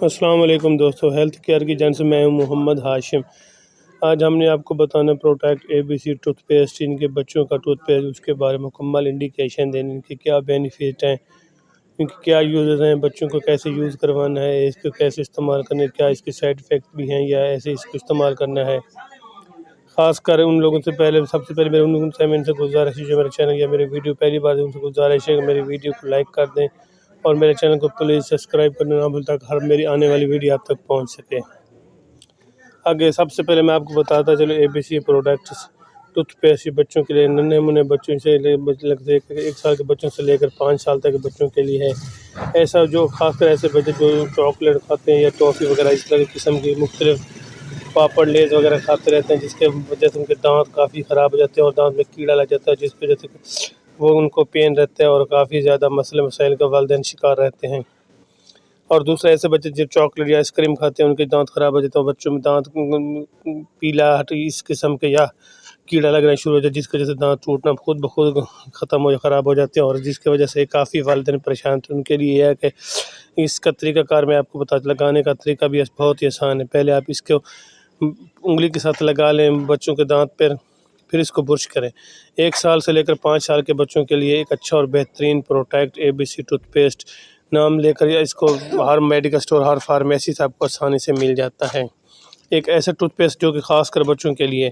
السلام علیکم دوستو، ہیلتھ کیئر کی جان سے میں ہوں محمد ہاشم۔ آج ہم نے آپ کو بتانا پروٹیکٹ ABC ٹوتھ پیسٹ، ان کے بچوں کا ٹوتھ پیسٹ، اس کے بارے میں مکمل انڈیکیشن دینے، ان کے کیا بینیفٹ ہیں، ان کے کیا یوزز ہیں، بچوں کو کیسے یوز کروانا ہے، اس کو کیسے استعمال کرنا ہے، کیا اس کے سائیڈ افیکٹ بھی ہیں یا ایسے اس کو استعمال کرنا ہے۔ خاص کر ان لوگوں سے سب سے پہلے میرے ان سے گزارش ہے جو میرے چینل یا میرے ویڈیو پہلی بار ان سے گزارش ہے کہ میری ویڈیو کو لائک کر دیں اور میرے چینل کو پلیز سبسکرائب کرنا نہ بھولیں تاکہ ہر میری آنے والی ویڈیو آپ تک پہنچ سکے۔ آگے سب سے پہلے میں آپ کو بتاتا چلو ABC پروڈکٹس ٹوتھ پیسٹ بچوں کے لیے، ننھے منھے بچوں سے 1 سال کے بچوں سے لے کر 5 سال تک کے بچوں کے لیے ہے۔ ایسا جو خاص کر ایسے بچے جو چاکلیٹ کھاتے ہیں یا ٹافی وغیرہ اس طرح کی قسم کی مختلف پاپڑ لیز وغیرہ کھاتے رہتے ہیں، جس کے وجہ سے ان کے دانت کافی خراب ہو جاتے ہیں اور دانت میں کیڑا لگ جاتا ہے، جس کی وجہ سے وہ ان کو پین رہتا ہے اور کافی زیادہ مسائل کا والدین شکار رہتے ہیں۔ اور دوسرا ایسے بچے جو چاکلیٹ یا آئس کریم کھاتے ہیں ان کے دانت خراب ہو جاتے ہیں، بچوں میں دانت پیلا اس قسم کے یا کیڑا لگنا شروع ہو جاتا ہے، جس کی وجہ سے دانت ٹوٹنا خود بخود خراب ہو جاتے ہیں اور جس کی وجہ سے کافی والدین پریشان تھے۔ ان کے لیے یہ ہے کہ اس کا طریقہ کار میں آپ کو لگانے کا طریقہ بھی بہت ہی آسان ہے۔ پہلے آپ اس کو انگلی کے ساتھ لگا لیں بچوں کے دانت پر، پھر اس کو برش کریں۔ 1 سال سے لے کر 5 سال کے بچوں کے لیے ایک اچھا اور بہترین پروٹیکٹ ABC ٹوتھ پیسٹ نام لے کر اس کو ہر میڈیکل اسٹور، ہر فارمیسی سے آپ کو آسانی سے مل جاتا ہے۔ ایک ایسا ٹوتھ پیسٹ جو کہ خاص کر بچوں کے لیے،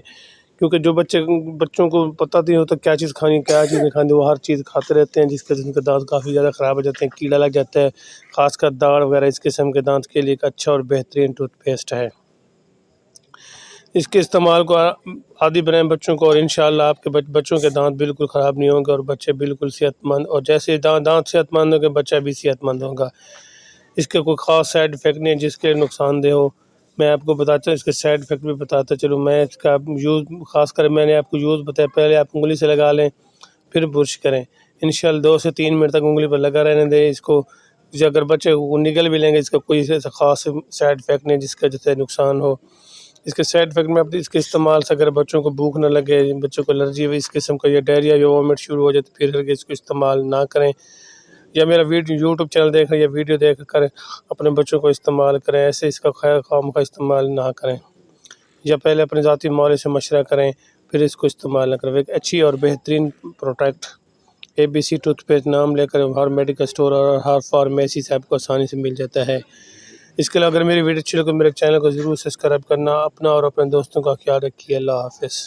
کیونکہ جو بچوں کو پتہ نہیں ہوتا کیا چیز کھانی کیا چیز نہیں کھانی، وہ ہر چیز کھاتے رہتے ہیں، جس کے ان کے دانت کافی زیادہ خراب ہو جاتے ہیں، کیڑا لگ جاتا ہے، خاص کر داڑھ وغیرہ اس قسم کے دانت کے لیے ایک اچھا اور بہترین ٹوتھ پیسٹ ہے۔ اس کے استعمال کو عادی بنائیں بچوں کو اور انشاءاللہ آپ کے بچوں کے دانت بالکل خراب نہیں ہوں گے اور بچے بالکل صحت مند، اور جیسے دانت صحت مند ہوں گے بچہ بھی صحت مند ہوگا۔ اس کے کوئی خاص سائیڈ افیکٹ نہیں ہے جس کے نقصان دہ ہو۔ میں آپ کو بتاتا ہوں اس کے سائیڈ افیکٹ بھی بتاتا چلوں۔ میں اس کا یوز خاص کر میں نے آپ کو یوز بتایا، پہلے آپ انگلی سے لگا لیں پھر برش کریں، انشاءاللہ 2 سے 3 منٹ تک انگلی پر لگا رہنے دیں اس کو۔ اگر بچے نگل بھی لیں گے اس کا کوئی ایسا خاص سائیڈ افیکٹ نہیں جس کی وجہ سے نقصان ہو۔ اس کے سائیڈ افیکٹ میں اس کے استعمال سے اگر بچوں کو بھوک نہ لگے، بچوں کو الرجی ہو اس قسم کا یا ڈائریا یا وومٹ شروع ہو جائے تو پھر اس کو استعمال نہ کریں، یا میرا یوٹیوب چینل دیکھ رہے یا ویڈیو دیکھ کر اپنے بچوں کو استعمال کریں، ایسے اس کا خام کا استعمال نہ کریں، یا پہلے اپنے ذاتی ماہر سے مشورہ کریں پھر اس کو استعمال نہ کریں۔ ایک اچھی اور بہترین پروڈکٹ ABC ٹوتھ پیسٹ نام لے کر ہر میڈیکل اسٹور اور ہر فارمیسی سے آپ کو آسانی سے مل جاتا ہے۔ اس کے علاوہ اگر میری ویڈیو اچھی لگے تو میرے چینل کو ضرور سبسکرائب کرنا، اپنا اور اپنے دوستوں کا خیال رکھیے۔ اللہ حافظ۔